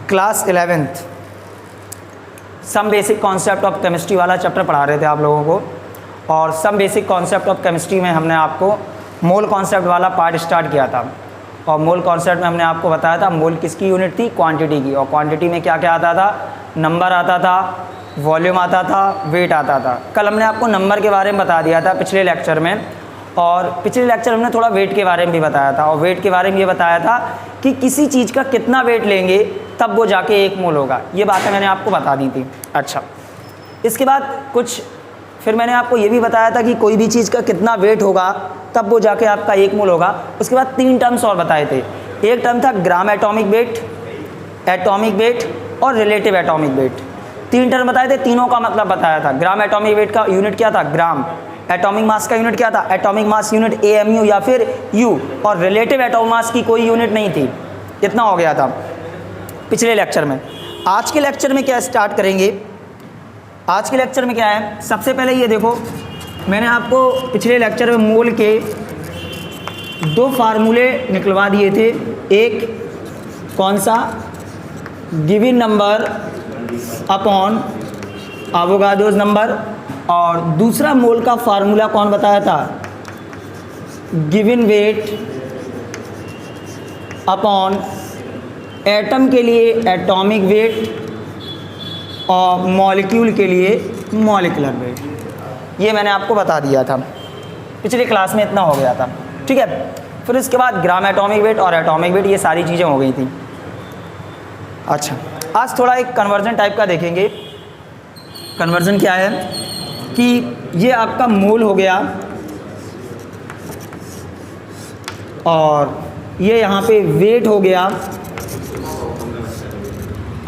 Class 11th some basic concept of chemistry वाला chapter पढ़ा रहे थे आप लोगों को। और some basic concept of chemistry में हमने आपको मोल कॉन्सेप्ट वाला पार्ट स्टार्ट किया था। और मोल कॉन्सेप्ट में हमने आपको बताया था मोल किसकी यूनिट थी, क्वांटिटी की। और क्वांटिटी में क्या क्या आता था, नंबर आता था, वॉल्यूम आता था, वेट आता था। कल हमने आपको नंबर के बारे में बता दिया था पिछले लेक्चर में, और पिछले लेक्चर हमने थोड़ा वेट के बारे में भी बताया था। और वेट के बारे में ये बताया था कि किसी चीज़ का कितना वेट लेंगे तब वो जाके 1 मोल होगा। ये बातें मैंने आपको बता दी थी। अच्छा, इसके बाद कुछ फिर मैंने आपको ये भी बताया था कि कोई भी चीज़ का कितना वेट होगा तब वो जाके आपका 1 मोल होगा। उसके बाद 3 टर्म्स और बताए थे। एक टर्म था gram atomic weight, atomic weight और रिलेटिव एटॉमिक वेट। 3 टर्म बताए थे, तीनों का मतलब बताया था। ग्राम एटॉमिक वेट का यूनिट क्या था, ग्राम। एटॉमिक मास का यूनिट क्या था, एटॉमिक मास यूनिट AMU या फिर U। और रिलेटिव एटॉमिक मास की कोई यूनिट नहीं थी। इतना हो गया था पिछले लेक्चर में। आज के लेक्चर में क्या स्टार्ट करेंगे, आज के लेक्चर में क्या है, सबसे पहले ये देखो, मैंने आपको पिछले लेक्चर में मोल के 2 फार्मूले निकलवा दिए थे। एक कौन सा, given number upon Avogadro's number, और दूसरा मोल का फार्मूला कौन बताया था, गिवन वेट अपॉन एटम के लिए एटॉमिक वेट और मॉलिक्यूल के लिए मॉलिक्यूलर वेट। ये मैंने आपको बता दिया था पिछली क्लास में, इतना हो गया था। ठीक है, फिर इसके बाद ग्राम एटॉमिक वेट और एटॉमिक वेट, ये सारी चीज़ें हो गई थी। अच्छा, आज थोड़ा एक कन्वर्जन टाइप का देखेंगे। कन्वर्जन क्या है कि ये आपका मोल हो गया और ये यहाँ पे वेट हो गया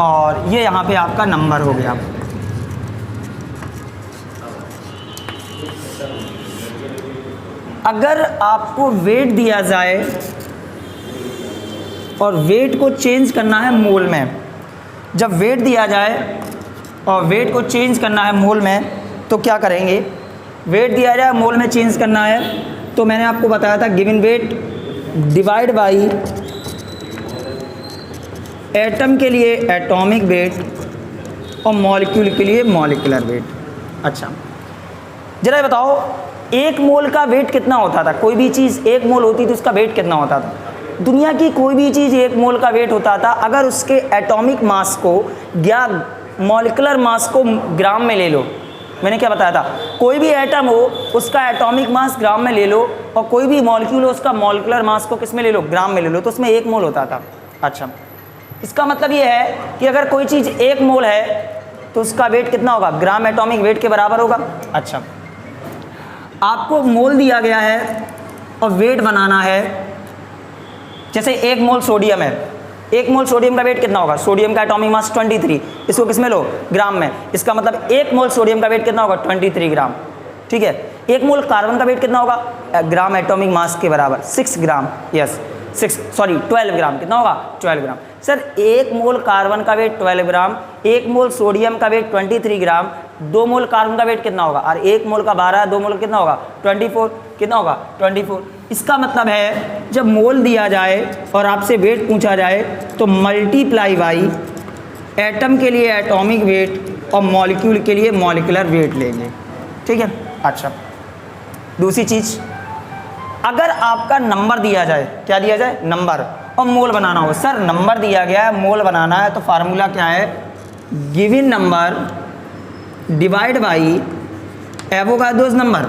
और ये यहाँ पे आपका नंबर हो गया। अगर आपको वेट दिया जाए और वेट को चेंज करना है मोल में, जब वेट दिया जाए और वेट को चेंज करना है मोल में तो क्या करेंगे, वेट दिया जाए मोल में चेंज करना है तो मैंने आपको बताया था given weight divide by atom के लिए एटॉमिक वेट और मॉलिक्यूल के लिए मॉलिक्यूलर वेट। अच्छा, जरा ये बताओ 1 मोल का वेट कितना होता था, कोई भी चीज़ 1 मोल होती तो उसका वेट कितना होता था। दुनिया की कोई भी चीज़ 1 मोल का वेट होता था अगर उसके एटॉमिक मास को या मॉलिक्यूलर मास को ग्राम में ले लो। मैंने क्या बताया था, कोई भी एटम हो उसका एटॉमिक मास ग्राम में ले लो और कोई भी मॉलिक्यूल हो उसका मॉलिक्यूलर मास को किस में ले लो, ग्राम में ले लो, तो उसमें 1 मोल होता था। अच्छा, इसका मतलब ये है कि अगर कोई चीज़ 1 मोल है तो उसका वेट कितना होगा, ग्राम एटॉमिक वेट के बराबर होगा। अच्छा, आपको मोल दिया गया है और वेट बनाना है। जैसे 1 मोल सोडियम है, 1 मोल सोडियम का वेट कितना होगा, सोडियम का एटॉमिक मास 23, इसको किस में लो, ग्राम में। इसका मतलब 1 मोल सोडियम का वेट कितना होगा, 23 ग्राम। ठीक है, 1 मोल कार्बन का वेट कितना होगा, ग्राम एटॉमिक मास के बराबर 6 ग्राम। यस 12 ग्राम। कितना होगा, 12 ग्राम। सर 1 मोल कार्बन का वेट 12 ग्राम, 1 मोल सोडियम का वेट 23 ग्राम, 2 मोल कार्बन का वेट कितना होगा, और 1 मोल का 12, 2 मोल कितना होगा, 24। कितना होगा, 24। इसका मतलब है जब मोल दिया जाए और आपसे वेट पूछा जाए तो मल्टीप्लाई बाई एटम के लिए एटॉमिक वेट और मॉलिक्यूल के लिए मॉलिक्यूलर वेट लेंगे। ठीक है। अच्छा, दूसरी चीज़, अगर आपका नंबर दिया जाए, क्या दिया जाए, नंबर, और मोल बनाना हो। सर नंबर दिया गया है, मोल बनाना है, तो फार्मूला क्या है, given number divide by Avogadro's number.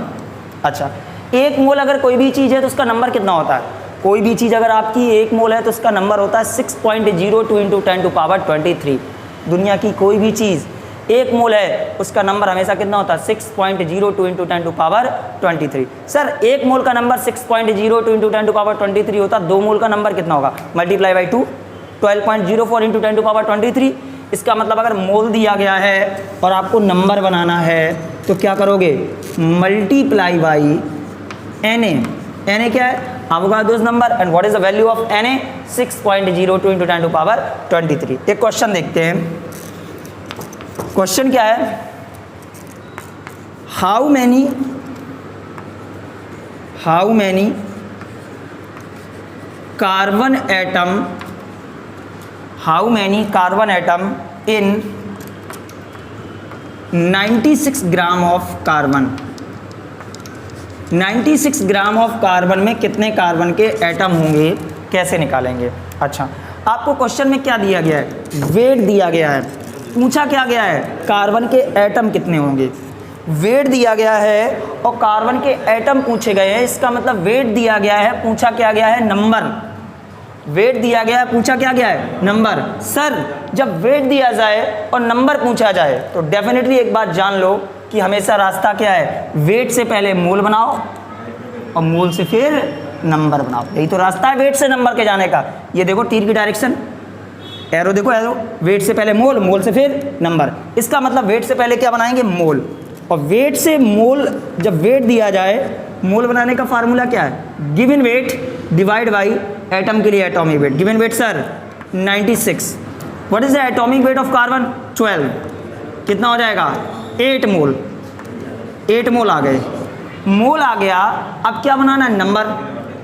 अच्छा, 1 मोल अगर कोई भी चीज़ है तो उसका नंबर कितना होता है, कोई भी चीज़ अगर आपकी 1 मोल है तो उसका नंबर होता है 6.02 इंटू 10⁻23। दुनिया की कोई भी चीज़ 1 मोल है उसका नंबर हमेशा कितना होता है, 6.02 इंटू 10⁻23। सर 1 मोल का नंबर 6.02 इंटू 10⁻23 होता, 2 मोल का नंबर कितना होगा, मल्टीप्लाई बाई 2, 12.04 इंटू 10⁻23। इसका मतलब अगर मोल दिया गया है और आपको नंबर बनाना है तो क्या करोगे, मल्टीप्लाई बाई Na क्या है, Avogadro's number, and what is the value of Na, 6.02 into 10⁻23। एक क्वेश्चन देखते हैं। क्वेश्चन क्या है, how many carbon atom how many carbon atom in 96 gram of carbon, 96 gram of carbon में कितने कार्बन के एटम होंगे, कैसे निकालेंगे। अच्छा, आपको क्वेश्चन में क्या दिया गया है, वेट दिया गया है, पूछा क्या गया है, कार्बन के एटम कितने होंगे। वेट दिया गया है और कार्बन के एटम पूछे गए हैं, इसका मतलब वेट दिया गया है, पूछा क्या गया है, नंबर। वेट दिया गया है, पूछा क्या गया है, नंबर। सर जब वेट दिया जाए और नंबर पूछा जाए तो डेफिनेटली एक बात जान लो कि हमेशा रास्ता क्या है, वेट से पहले मोल बनाओ और मोल से फिर नंबर बनाओ, यही तो रास्ता है वेट से नंबर के जाने का। ये देखो तीर की डायरेक्शन, एरो देखो एरो, वेट से पहले मोल, मोल से फिर नंबर, इसका मतलब वेट से पहले क्या बनाएंगे, मोल। और वेट से मोल, जब वेट दिया जाए, मोल बनाने का फार्मूला क्या है, given weight divide by atom के लिए atomic weight. Given weight sir 96, what is the atomic weight of carbon 12, कितना हो जाएगा 8 मोल, 8 मोल आ गए, मोल आ गया। अब क्या बनाना है, नंबर।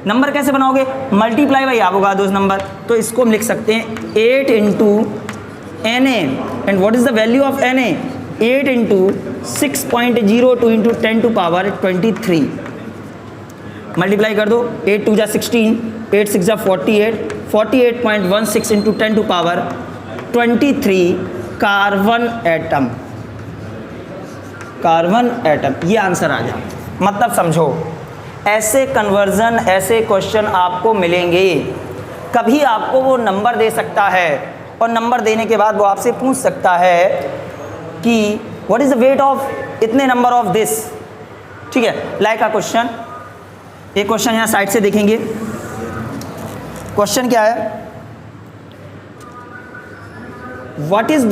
नंबर कैसे बनाओगे, मल्टीप्लाई बाई एवोगाड्रोस नंबर, तो इसको हम लिख सकते हैं 8 into N A, and what is the value of N A, 8 into 6.02 into 10 to power 23, multiply कर दो, 8 2 जा 16, 8 6 जा 48, 48.16 into 10 to power 23 carbon atom, carbon atom, ये आंसर आ गया। मतलब समझो, ऐसे कन्वर्जन, ऐसे क्वेश्चन आपको मिलेंगे। कभी आपको वो नंबर दे सकता है और नंबर देने के बाद वो आपसे पूछ सकता है कि what is the weight of इतने नंबर ऑफ दिस, ठीक है। लाइक अ क्वेश्चन, एक क्वेश्चन यहाँ साइड से देखेंगे, क्वेश्चन क्या है, what is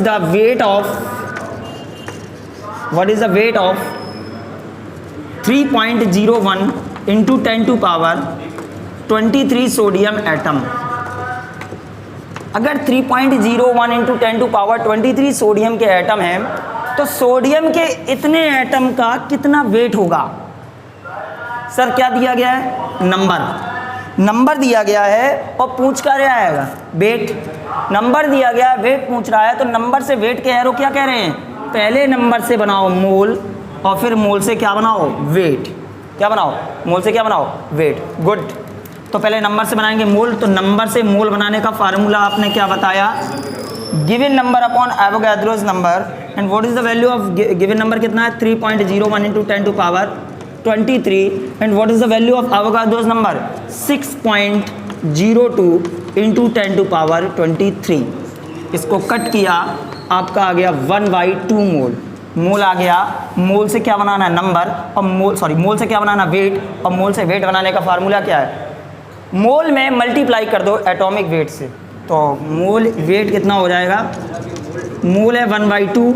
the weight of 3.01 into 10 to power 23 sodium atom. अगर 3.01 इंटू 10 टू पावर 23 सोडियम के एटम हैं तो सोडियम के इतने एटम का कितना वेट होगा। सर क्या दिया गया है, नंबर दिया गया है और पूछ कर रहा है वेट, नंबर दिया गया है, वेट पूछ रहा है, तो नंबर से वेट के एरो क्या कह रहे हैं, पहले नंबर से बनाओ मोल और फिर मोल से क्या बनाओ, वेट। क्या बनाओ, मोल से क्या बनाओ, वेट। गुड, तो पहले नंबर से बनाएंगे मोल, तो नंबर से मोल बनाने का फार्मूला आपने क्या बताया, given number upon Avogadro's number, and what is the value of given number कितना है, 3.01 into 10 to power 23, and what is the value of Avogadro's number 6.02 into 10 to power 23। इसको कट किया, आपका आ गया 1/2 मोल, मोल आ गया। मोल से क्या बनाना है, नंबर, और मोल से क्या बनाना, वेट, और मोल से वेट बनाने का फार्मूला क्या है, मोल में मल्टीप्लाई कर दो एटॉमिक वेट से, तो मोल वेट कितना हो जाएगा, मोल है 1/2,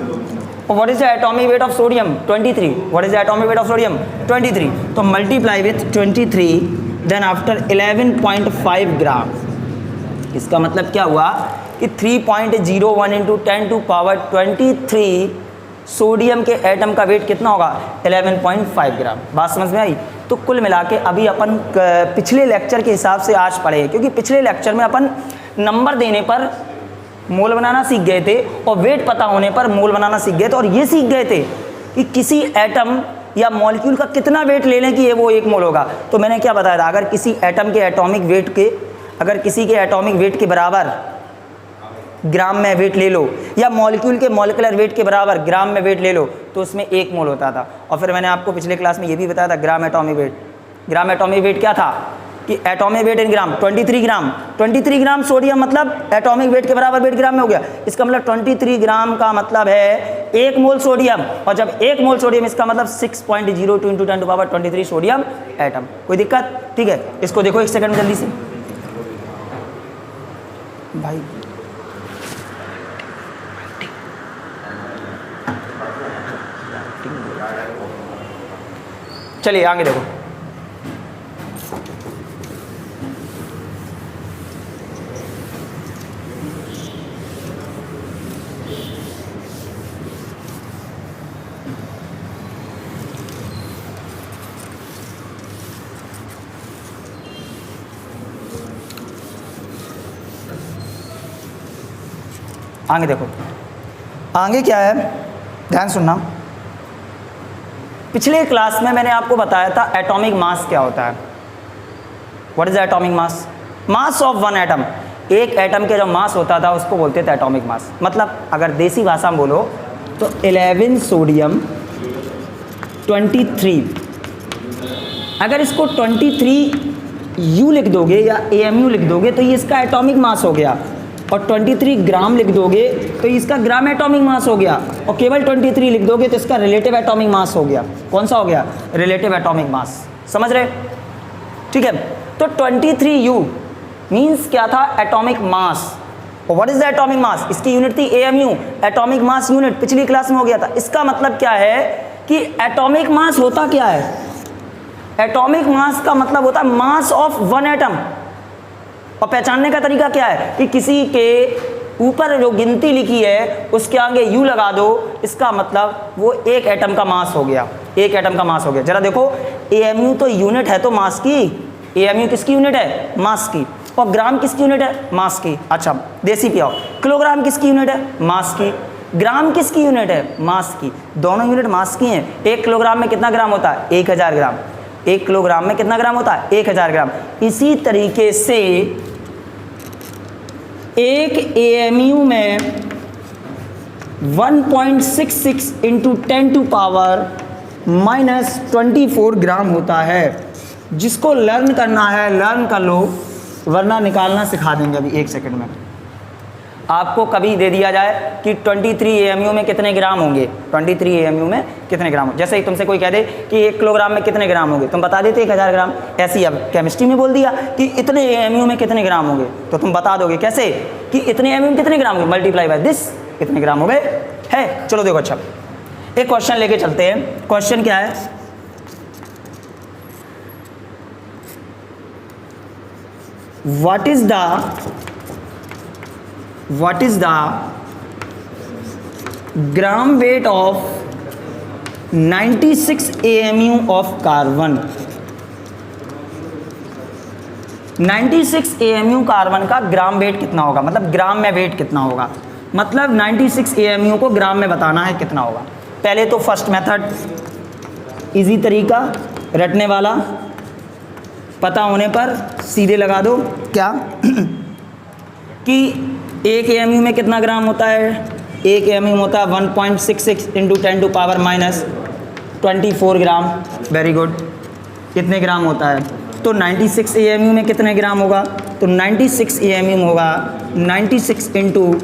और what is the atomic weight of sodium 23, what is the atomic weight of sodium 23, तो मल्टीप्लाई विथ 23, देन आफ्टर 11.5 ग्राम। इसका मतलब क्या हुआ कि 3.01 इंटू 10 टू पावर 23 सोडियम के एटम का वेट कितना होगा, 11.5 ग्राम। बात समझ में आई। तो कुल मिला के अभी अपन पिछले लेक्चर के हिसाब से आज पढ़े, क्योंकि पिछले लेक्चर में अपन नंबर देने पर मोल बनाना सीख गए थे और वेट पता होने पर मोल बनाना सीख गए थे, और ये सीख गए थे कि किसी एटम या मॉलिक्यूल का कितना वेट ले लें कि ये वो 1 मोल होगा। तो मैंने क्या बताया था, अगर किसी एटम के एटॉमिक वेट के, अगर किसी के एटॉमिक वेट के बराबर ग्राम में वेट ले लो, या मॉलिक्यूल के मॉलिकुलर वेट के बराबर ग्राम में वेट ले लो, तो उसमें 1 मोल होता था। और फिर मैंने आपको पिछले क्लास में ये भी बताया था gram atomic weight. Gram atomic weight क्या था कि एटॉमिक वेट इन ग्राम 23 ग्राम, 23 ग्राम सोडियम मतलब एटॉमिक वेट के बराबर वेट ग्राम में हो गया। इसका मतलब 23 ग्राम का मतलब है 1 मोल सोडियम, और जब 1 मोल सोडियम इसका मतलब 6.02 into 10 to power 23 sodium atom. कोई दिक्कत, ठीक है। इसको देखो एक सेकंड में जल्दी से भाई, चलिए आगे देखो। आगे देखो, आगे क्या है, ध्यान सुनना। पिछले क्लास में मैंने आपको बताया था एटॉमिक मास क्या होता है। What is atomic mass? Mass of one atom, एक एटम के जो मास होता था उसको बोलते थे एटॉमिक मास। मतलब अगर देसी भाषा में बोलो तो 11 सोडियम 23, अगर इसको 23 यू लिख दोगे या AMU लिख दोगे तो ये इसका एटॉमिक मास हो गया, और 23 ग्राम लिख दोगे तो इसका ग्राम एटॉमिक मास हो गया, और केवल 23 लिख दोगे तो इसका रिलेटिव एटॉमिक मास हो गया। कौन सा हो गया? Relative atomic mass. समझ रहे? ठीक है, तो 23U मीन्स क्या था? Atomic mass. और what is the atomic mass? इसकी यूनिट थी AMU, एटॉमिक मास यूनिट, पिछली क्लास में हो गया था। इसका मतलब क्या है कि एटॉमिक मास होता क्या है? एटॉमिक मास का मतलब होता है मास ऑफ वन एटम। और पहचानने का तरीका क्या है कि किसी के ऊपर जो गिनती लिखी है उसके आगे U लगा दो, इसका मतलब वो एक एटम का मास हो गया, एक एटम का मास हो गया। जरा देखो, AMU तो यूनिट है तो मास की, AMU किसकी यूनिट है? मास की। और ग्राम किसकी यूनिट है? मास की। अच्छा, देसी पे आओ, किलोग्राम किसकी यूनिट है? मास की। ग्राम किसकी यूनिट है? मास की। दोनों यूनिट मास की हैं। 1 किलोग्राम में कितना ग्राम होता है? 1000 ग्राम। 1 किलोग्राम में कितना ग्राम होता है? 1000 ग्राम। इसी तरीके से एक AMU में 1.66 इंटू 10 टू पावर -24 ग्राम होता है। जिसको लर्न करना है लर्न कर लो, वरना निकालना सिखा देंगे अभी 1 सेकंड में। आपको कभी दे दिया जाए कि 23 AMU में कितने ग्राम होंगे, 23 AMU में कितने ग्राम, जैसे ही तुमसे कोई कह दे कि 1 किलोग्राम में कितने ग्राम होंगे, तुम बता देते 1000 ग्राम। ऐसे ही अब केमिस्ट्री में बोल दिया कि इतने AMU में कितने ग्राम होंगे, तो तुम बता दोगे कैसे कि इतने AMU में कितने ग्राम होंगे, मल्टीप्लाई बाय दिस, कितने ग्राम हो गए है। चलो देखो, अच्छा एक क्वेश्चन लेके चलते हैं। क्वेश्चन क्या है? What is the gram weight of 96 AMU of carbon? 96 AMU carbon का ग्राम वेट कितना होगा, मतलब ग्राम में वेट कितना होगा, मतलब 96 AMU को ग्राम में बताना है कितना होगा। पहले तो फर्स्ट मेथड, इजी तरीका, रटने वाला, पता होने पर सीधे लगा दो। क्या कि 1 AMU में कितना ग्राम होता है? 1 AMU में होता है 1.66 into 10 to power -24 gram. Very good. कितने ग्राम होता है? तो 96 AMU में कितने ग्राम होगा? तो 96 AMU में होगा 96 इंटू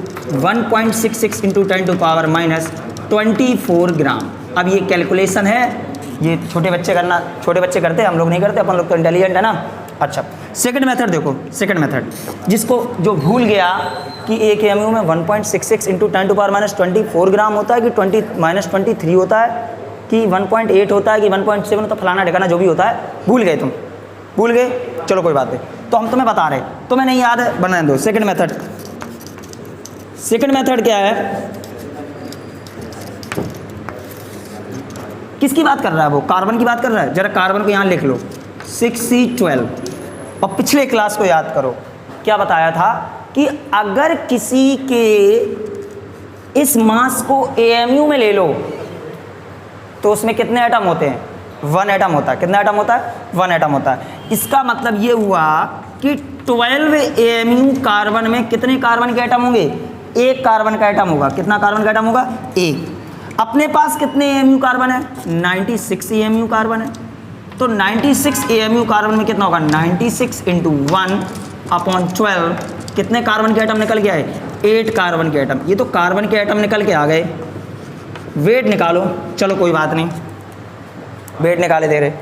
1.66 इंटू 10 टू पावर -24 ग्राम। अब ये कैलकुलेशन है, ये छोटे बच्चे करते हैं, हम लोग नहीं करते, अपन लोग तो इंटेलिजेंट है ना। अच्छा, सेकंड मेथड देखो, सेकंड मेथड जिसको जो भूल गया कि 1 AMU में 1.66 इंटू 10 टू पावर -24 ग्राम होता है कि -23 होता है कि 1.8 होता है कि 1.7 होता है, फलाना ठिकाना जो भी होता है, भूल गए तुम, भूल गए, चलो कोई बात नहीं। तो हम तुम्हें बता रहे, तुम्हें नहीं याद है, बनाने दो। सेकंड मेथड क्या है? किसकी बात कर रहा है वो? कार्बन की बात कर रहा है। जरा कार्बन को यहाँ लिख लो 6C12, और पिछले क्लास को याद करो, क्या बताया था कि अगर किसी के इस मास को AMU में ले लो तो उसमें कितने एटम होते हैं? 1 एटम होता है। कितना एटम होता है? 1 एटम होता है। इसका मतलब ये हुआ कि 12 AMU कार्बन में कितने कार्बन के एटम होंगे? 1 कार्बन का एटम होगा। कितना कार्बन का एटम होगा? 1। अपने पास कितने AMU कार्बन है? 96 AMU कार्बन है। तो 96 AMU कार्बन में कितना होगा? 96 इंटू 1/12, कितने कार्बन के एटम निकल के आए? 8 कार्बन के एटम। ये तो कार्बन के एटम निकल के आ गए। वेट निकालो, चलो कोई बात नहीं, वेट निकाले दे रहे।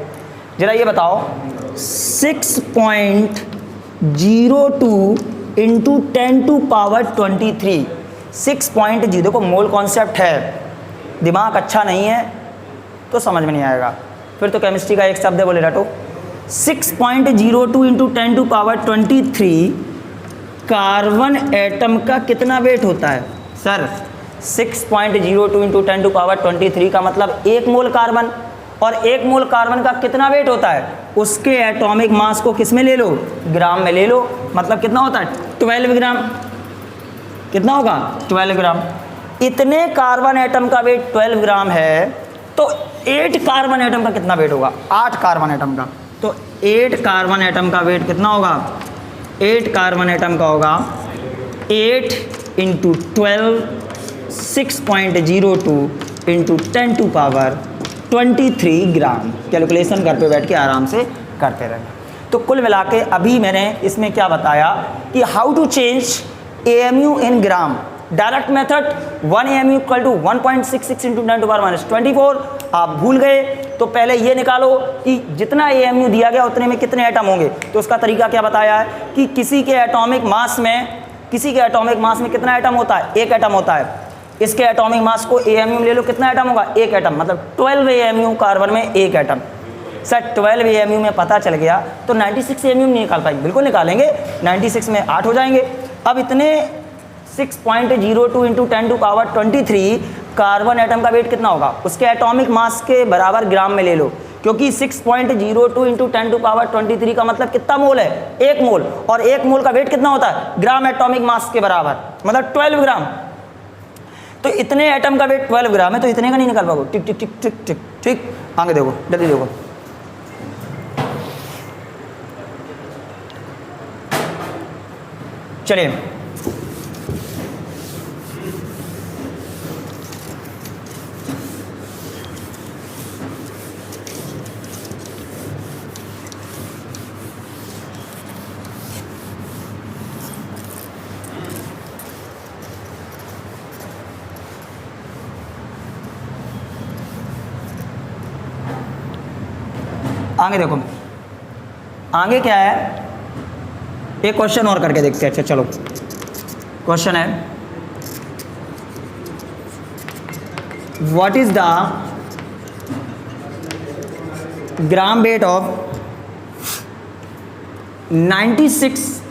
जरा ये बताओ, 6.02 इंटू 10 टू पावर 23, 6.0, देखो मोल कॉन्सेप्ट है, दिमाग अच्छा नहीं है तो समझ में नहीं आएगा, फिर तो केमिस्ट्री का एक शब्द है, बोले रटो। 6.02 into 10 to power 23 carbon atom का कितना वेट होता है? सर 6.02 इंटू 10 टू पावर 23 का मतलब 1 मोल कार्बन, और 1 मोल कार्बन का कितना वेट होता है? उसके एटॉमिक मास को किस में ले लो? ग्राम में ले लो। मतलब कितना होता है? 12 ग्राम। कितना होगा 12 ग्राम। इतने कार्बन एटम का वेट 12 ग्राम है, तो 8 कार्बन एटम का कितना वेट होगा? 8 कार्बन एटम का। तो 8 कार्बन एटम का वेट कितना होगा? 8 कार्बन एटम का होगा 8 into 12 6.02 into 10 to power 23 gram. Calculation घर पे बैठ के आराम से करते रहें। तो कुल मिला के अभी मैंने इसमें क्या बताया कि how to change AMU in gram. Direct method 1 AMU equal to 1.66 into 10 to power minus 24। आप भूल गए तो पहले ये निकालो कि जितना AMU दिया गया उतने में कितने एटम होंगे। तो उसका तरीका क्या बताया है कि किसी के एटॉमिक मास में कितना एटम होता है? 1 एटम होता है। इसके एटॉमिक मास को AMU में ले लो, कितना एटम होगा? 1 एटम, मतलब 12 AMU कार्बन में 1 एटम। सर 12 AMU में पता चल गया तो 96 AMU नहीं निकाल पाएंगे? बिल्कुल निकालेंगे, 96 में 8 हो जाएंगे। अब इतने 6.02 into 10 to power 23 carbon atom का वेट कितना होगा? उसके एटॉमिक मास के बराबर ग्राम में ले लो, क्योंकि 6.02 इंटू 10 टू पावर 23 का मतलब कितना मोल है? 1 मोल। और 1 मोल का वेट कितना होता है? ग्राम एटॉमिक मास के बराबर, मतलब 12 ग्राम। तो इतने एटम का वेट 12 ग्राम है, तो इतने का नहीं निकाल पाओगे। टिक टिक टिक टिक टिक ठीक। आगे देखो, जल्दी देखो। चलिए आगे देखो, आगे क्या है, एक क्वेश्चन और करके देखते हैं। अच्छा चलो, क्वेश्चन है what is the gram weight of 96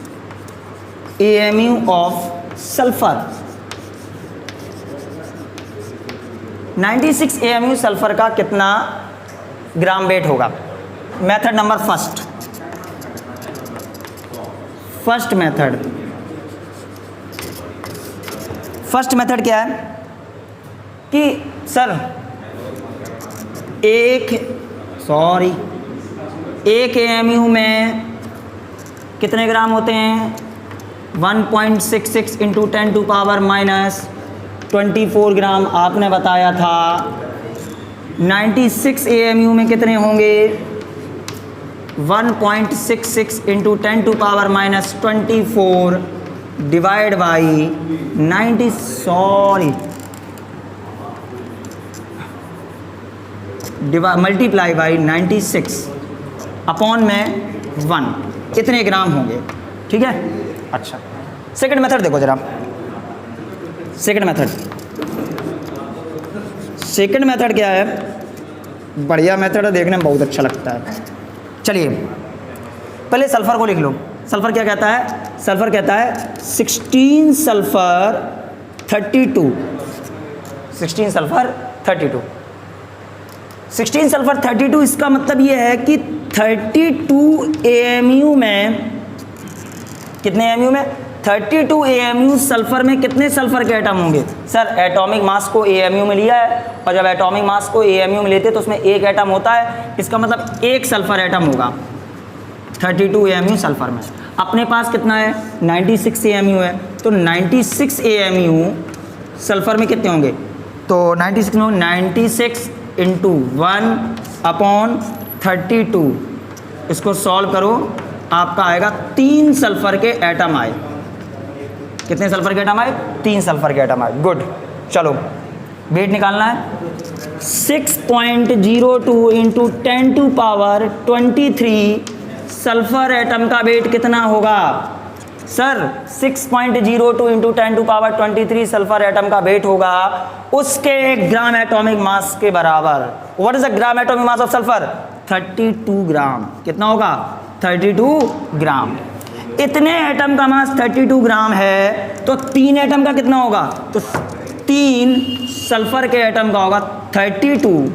AMU of sulphur. 96 AMU sulphur का कितना ग्राम वेट होगा? मेथड नंबर फर्स्ट मेथड क्या है कि सर एक AMU में कितने ग्राम होते हैं? 1.66 into 10 to power minus 24 gram आपने बताया था। 96 AMU में कितने होंगे? 1.66 into 10 to power minus 24 divide by multiply by 96 upon में 1, इतने ग्राम होंगे। ठीक है। अच्छा, सेकंड मेथड देखो जरा। सेकंड मेथड क्या है? बढ़िया मेथड है, देखने में बहुत अच्छा लगता है। चलिए पहले सल्फर को लिख लो। सल्फर क्या कहता है? सल्फर कहता है 16 सल्फर 32। 16 सल्फर 32। 16 सल्फर 32 इसका मतलब ये है कि 32 AMU में, कितने AMU में? 32 AMU सल्फर में कितने सल्फर के एटम होंगे? सर एटॉमिक मास को AMU में लिया है, और जब एटॉमिक मास को AMU में लेते तो उसमें 1 एटम होता है। इसका मतलब 1 सल्फर एटम होगा 32 AMU सल्फर में। अपने पास कितना है? 96 AMU है, तो 96 AMU सल्फर में कितने होंगे? तो 96 में 96 इंटू 1 अपॉन 32, इसको सॉल्व करो, आपका आएगा 3 सल्फर के एटम आए। कितने सल्फर के एटम आए? 3 सल्फर के एटम आए। गुड। चलो वेट निकालना है। 6.02 into 10 to power 23 sulphur atom का वेट कितना होगा? Sir 6.02 into 10 to power 23 sulphur atom का वेट होगा उसके ग्राम एटॉमिक मास के बराबर। What is the gram atomic mass of sulphur? 32 gram. कितना होगा? 32 ग्राम। इतने एटम का मास 32 ग्राम है, तो 3 एटम का कितना होगा? तो 3 सल्फर के एटम का होगा 32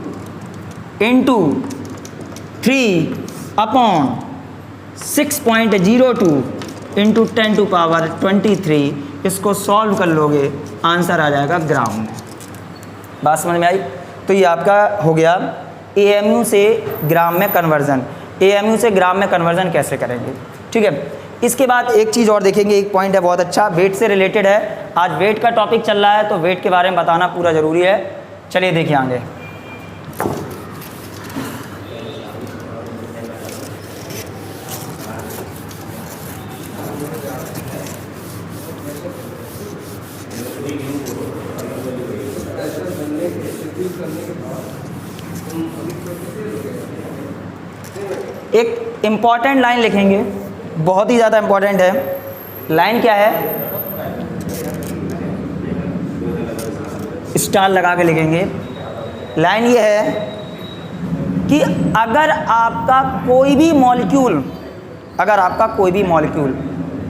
इंटू 3 अपॉन 6.02 इंटू 10⁻23, इसको सॉल्व कर लोगे आंसर आ जाएगा ग्राम में। बात समझ में आई? तो ये आपका हो गया एएमयू से ग्राम में कन्वर्जन। एएमयू से ग्राम में कन्वर्जन कैसे करेंगे, ठीक है। इसके बाद एक चीज़ और देखेंगे, एक पॉइंट है बहुत अच्छा, वेट से रिलेटेड है। आज वेट का टॉपिक चल रहा है तो वेट के बारे में बताना पूरा ज़रूरी है। चलिए देखिए आगे। एक इम्पॉर्टेंट लाइन लिखेंगे, बहुत ही ज़्यादा इम्पॉर्टेंट है। लाइन क्या है? स्टार लगा के लिखेंगे। लाइन ये है कि अगर आपका कोई भी मॉलिक्यूल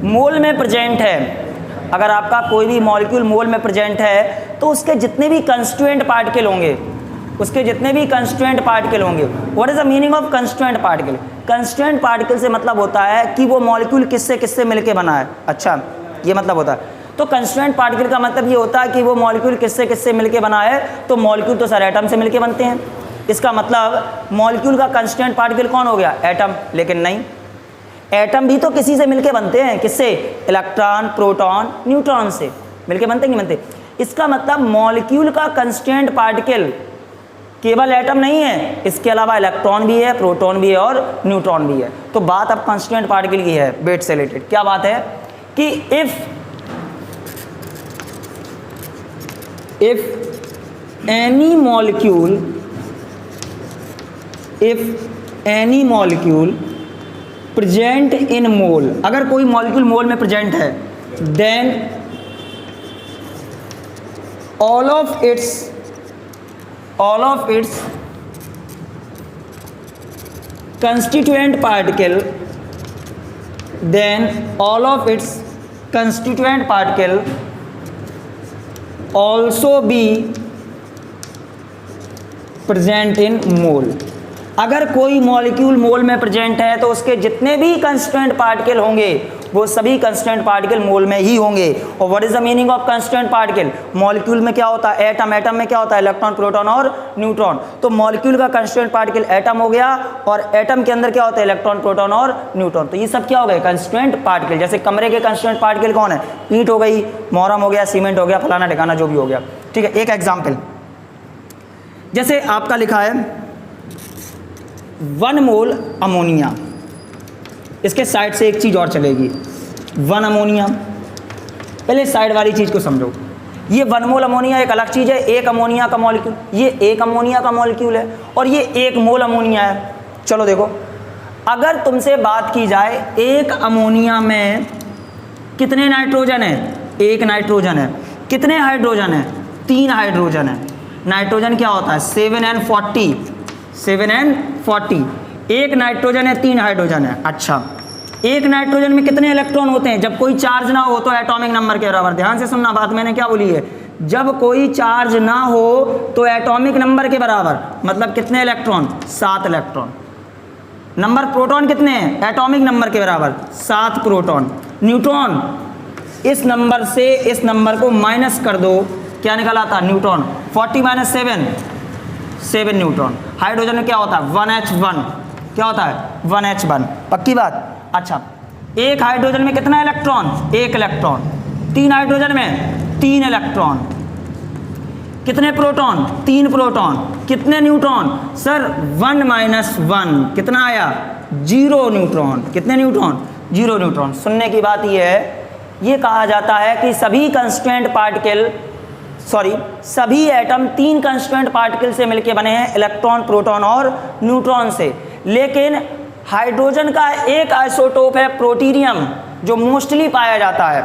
मोल में प्रेजेंट है, अगर आपका कोई भी मॉलिक्यूल मोल में प्रेजेंट है तो उसके जितने भी कंस्टिट्यूएंट पार्टिकल होंगे, what is the meaning of constituent particle? Constituent particle से मतलब होता है कि वो मॉलिक्यूल किससे किससे मिलके बना है। अच्छा, ये मतलब होता है। तो कंस्टिट्यूएंट पार्टिकल का मतलब ये होता है कि वो मॉलिक्यूल किससे किससे मिलके बना है। तो मॉलिक्यूल तो सर एटम से मिलके बनते हैं, इसका मतलब मॉलिक्यूल का कंस्टिट्यूएंट पार्टिकल कौन हो गया? एटम। लेकिन नहीं, एटम भी तो किसी से मिलके बनते हैं। किससे? इलेक्ट्रॉन, प्रोटॉन, न्यूट्रॉन से मिलके बनते नहीं बनते। इसका मतलब मॉलिक्यूल का कंस्टिट्यूएंट पार्टिकल केवल एटम नहीं है, इसके अलावा इलेक्ट्रॉन भी है, प्रोटॉन भी है और न्यूट्रॉन भी है। तो बात अब कंस्टिट्यूएंट पार्टिकल की है, वेट से रिलेटेड। क्या बात है कि if any molecule present in mole, अगर कोई मॉलिक्यूल मोल में प्रेजेंट है, then all of its constituent particle also be present in mole। अगर कोई मॉलिक्यूल मोल में प्रेजेंट है तो उसके जितने भी कंस्टिट्यूएंट पार्टिकल होंगे वो सभी कंस्टिट्यूएंट पार्टिकल मोल में ही होंगे। और what is the meaning of constituent particle? Molecule में क्या होता है? एटम। एटम में क्या होता है? इलेक्ट्रॉन, प्रोटॉन और न्यूट्रॉन। तो मॉलिक्यूल का कंस्टिट्यूएंट पार्टिकल एटम हो गया और एटम के अंदर क्या होता है? इलेक्ट्रॉन, प्रोटॉन और न्यूट्रॉन। तो ये सब क्या हो गए? Constituent particle. जैसे कमरे के कंस्टिट्यूएंट पार्टिकल कौन है? ईंट हो गई, मोरम हो गया, सीमेंट हो गया, फलाना ठिकाना जो भी हो गया, ठीक है। एक एग्जाम्पल, जैसे आपका लिखा है 1 मोल अमोनिया। इसके साइड से एक चीज़ और चलेगी, 1 अमोनिया। पहले साइड वाली चीज़ को समझो। ये 1 मोल अमोनिया एक अलग चीज़ है, एक अमोनिया का मॉलिक्यूल, ये एक अमोनिया का मॉलिक्यूल है और ये 1 मोल अमोनिया है। चलो देखो, अगर तुमसे बात की जाए एक अमोनिया में कितने नाइट्रोजन है? 1 नाइट्रोजन है। कितने हाइड्रोजन है? 3 हाइड्रोजन है। नाइट्रोजन क्या होता है? 7n40। 7n40। 1 नाइट्रोजन है, 3 हाइड्रोजन है। अच्छा, 1 नाइट्रोजन में कितने इलेक्ट्रॉन होते हैं? जब कोई चार्ज ना हो तो एटॉमिक नंबर के बराबर। ध्यान से सुनना बात, मैंने क्या बोली है? जब कोई चार्ज ना हो तो एटॉमिक नंबर के बराबर, मतलब कितने इलेक्ट्रॉन? 7 इलेक्ट्रॉन। नंबर प्रोटॉन कितने हैं? एटॉमिक नंबर के बराबर 7 प्रोटॉन। न्यूट्रॉन, इस नंबर से इस नंबर को माइनस कर दो, क्या निकल आता? न्यूट्रॉन। 40 - 7 न्यूट्रॉन। हाइड्रोजन में क्या होता है? 1H1। क्या होता है? 1H1। पक्की बात। अच्छा, 1 हाइड्रोजन में कितना इलेक्ट्रॉन? 1 इलेक्ट्रॉन। 3 हाइड्रोजन में 3 इलेक्ट्रॉन। कितने प्रोटॉन? 3 प्रोटॉन। कितने न्यूट्रॉन? सर 1 - 1 कितना आया? 0 न्यूट्रॉन। कितने न्यूट्रॉन? 0 न्यूट्रॉन। सुनने की बात यह है, ये कहा जाता है कि सभी कंस्टिट्यूएंट पार्टिकल, सभी एटम 3 कंस्टिट्यूएंट पार्टिकल से मिलके बने हैं, इलेक्ट्रॉन, प्रोटॉन और न्यूट्रॉन से। लेकिन हाइड्रोजन का एक आइसोटोप है प्रोटीरियम, जो मोस्टली पाया जाता है।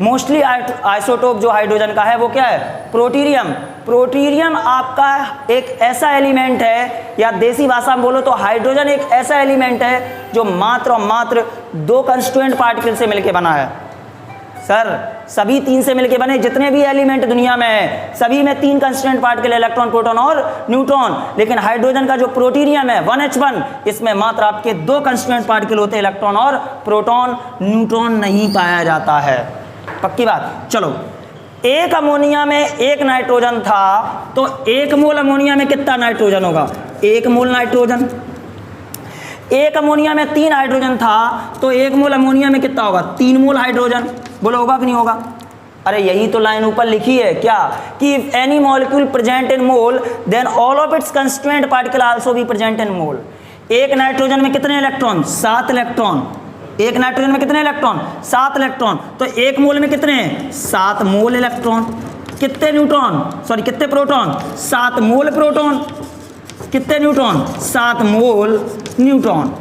मोस्टली आइसोटोप जो हाइड्रोजन का है वो क्या है? प्रोटीरियम। प्रोटीरियम आपका एक ऐसा एलिमेंट है, या देसी भाषा में बोलो तो हाइड्रोजन एक ऐसा एलिमेंट है जो मात्र और मात्र 2 कंस्टिट्यूएंट पार्टिकल से मिलके बना है। सर सभी 3 से मिलके बने जितने भी एलिमेंट दुनिया में है सभी में 3 कांस्टेंट पार्टिकल, इलेक्ट्रॉन, प्रोटॉन और न्यूट्रॉन। लेकिन हाइड्रोजन का जो प्रोटीनियम है 1H1, इसमें मात्र आपके 2 कांस्टेंट पार्टिकल होते हैं, इलेक्ट्रॉन और प्रोटॉन, न्यूट्रॉन नहीं पाया जाता है। पक्की बात। चलो, एक अमोनिया में 1 नाइट्रोजन था तो 1 मोल अमोनिया में कितना नाइट्रोजन होगा? 1 मोल नाइट्रोजन। एक अमोनिया में 3 हाइड्रोजन था तो 1 मोल अमोनिया में कितना होगा? 3 मोल हाइड्रोजन। बोलो होगा कि नहीं होगा? अरे यही तो लाइन ऊपर लिखी है क्या कि if any molecule present in mole then all of its constituent particle also be present in mole. एक नाइट्रोजन में कितने इलेक्ट्रॉन? 7 इलेक्ट्रॉन। एक नाइट्रोजन में कितने इलेक्ट्रॉन? 7 इलेक्ट्रॉन। तो 1 मोल में कितने हैं? 7 मोल इलेक्ट्रॉन। कितने न्यूट्रॉन? सॉरी कितने प्रोटॉन? 7 मोल प्रोटॉन। कितने न्यूट्रॉन? 7 मोल न्यूट्रॉन।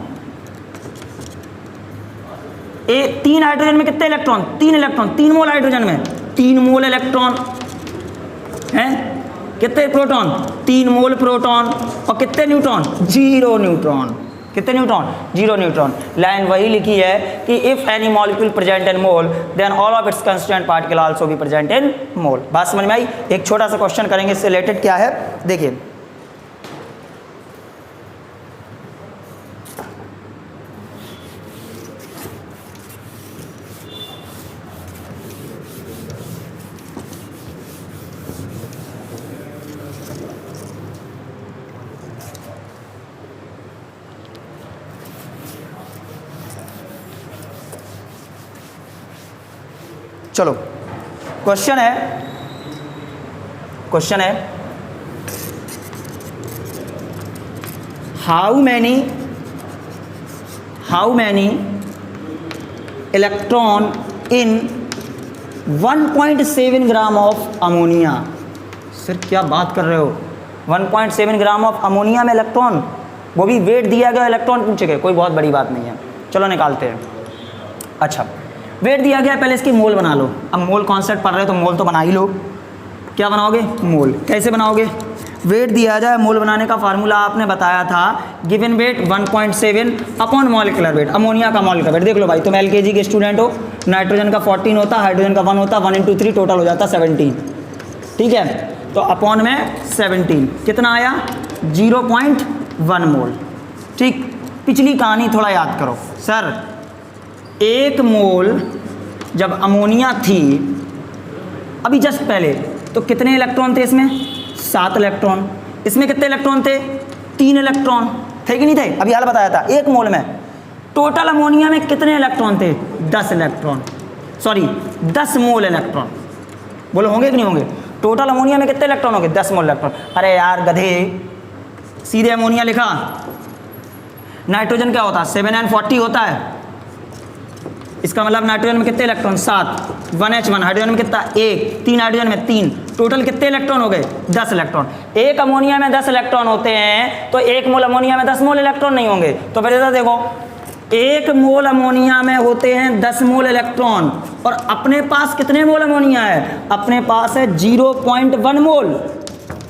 3 हाइड्रोजन में कितने इलेक्ट्रॉन? 3 इलेक्ट्रॉन। 3 मोल हाइड्रोजन में 3 मोल इलेक्ट्रॉन हैं। कितने प्रोटॉन? 3 मोल प्रोटॉन। और कितने न्यूट्रॉन? 0 न्यूट्रॉन। कितने न्यूट्रॉन? 0 न्यूट्रॉन। लाइन वही लिखी है कि if any molecule present in mole then all of its constant particle also be present in mole. बात समझ में आई? एक छोटा सा क्वेश्चन करेंगे इससे रिलेटेड। क्या है देखिए, चलो क्वेश्चन है how many electron in 1.7 gram of ammonia. Sir क्या बात कर रहे हो? 1.7 ग्राम ऑफ अमोनिया में इलेक्ट्रॉन, वो भी वेट दिया गया, इलेक्ट्रॉन पूछे गए, कोई बहुत बड़ी बात नहीं है। चलो निकालते हैं। अच्छा, वेट दिया गया, पहले इसकी मोल बना लो। अब मोल कॉन्सेप्ट पढ़ रहे हो तो मोल तो बना ही लो। क्या बनाओगे? मोल। कैसे बनाओगे? वेट दिया जाए, मोल बनाने का फार्मूला आपने बताया था, given weight 1.7 upon molecular weight, ammonia का मॉलिक्यूलर वेट। देख लो भाई, तुम LKG के स्टूडेंट हो, नाइट्रोजन का 14 होता, हाइड्रोजन का 1 होता, 1 × 3 टोटल हो जाता 17। ठीक है, तो अपॉन में 17 कितना आया? 0.1 मोल। ठीक, पिछली कहानी थोड़ा याद करो। सर 1 मोल जब अमोनिया थी अभी जस्ट पहले, तो कितने इलेक्ट्रॉन थे इसमें? 7 इलेक्ट्रॉन। इसमें कितने इलेक्ट्रॉन थे? 3 इलेक्ट्रॉन थे कि नहीं थे? अभी हाल बताया था। 1 मोल में टोटल अमोनिया में कितने इलेक्ट्रॉन थे? 10 इलेक्ट्रॉन, सॉरी 10 मोल इलेक्ट्रॉन। बोलो होंगे कि नहीं होंगे? टोटल अमोनिया में कितने इलेक्ट्रॉन होंगे? 10 मोल इलेक्ट्रॉन। अरे यार गधे, सीधे अमोनिया लिखा। नाइट्रोजन क्या होता है? 7N40 होता है। इसका मतलब नाइट्रोजन में कितने इलेक्ट्रॉन? 7। 1H1। हाइड्रोजन में कितना? 1। 3 हाइड्रोजन में 3। टोटल कितने इलेक्ट्रॉन हो गए? 10 इलेक्ट्रॉन। एक अमोनिया में 10 इलेक्ट्रॉन होते हैं तो 1 मोल अमोनिया में 10 मोल इलेक्ट्रॉन नहीं होंगे। तो फिर इधर देखो, 1 मोल अमोनिया में होते हैं 10 मोल इलेक्ट्रॉन, और अपने पास कितने मोल अमोनिया है? अपने पास है 0.1 मोल।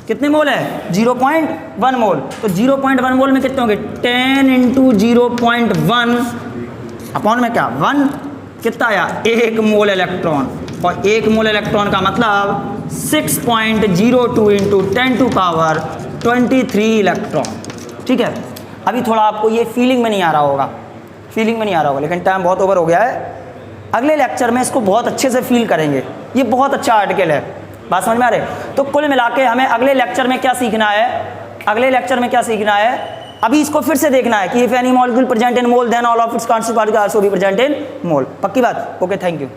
कितने मोल है? 0.1 मोल। तो 0.1 मोल में कितने होंगे? 10 × 0.1 अपॉन में क्या? 1। कितना आया? 1 मोल इलेक्ट्रॉन। और 1 मोल इलेक्ट्रॉन का मतलब 6.02 × 10⁻23 इलेक्ट्रॉन। ठीक है, अभी थोड़ा आपको ये फीलिंग में नहीं आ रहा होगा, लेकिन टाइम बहुत ओवर हो गया है। अगले लेक्चर में इसको बहुत अच्छे से फील करेंगे। ये बहुत अच्छा आर्टिकल है। बात समझ में आ रही? तो कुल मिला के हमें अगले लेक्चर में क्या सीखना है? अभी इसको फिर से देखना है कि if any molecule present in mole then all of its constant particle also be present in mole. पक्की बात? Okay, thank you.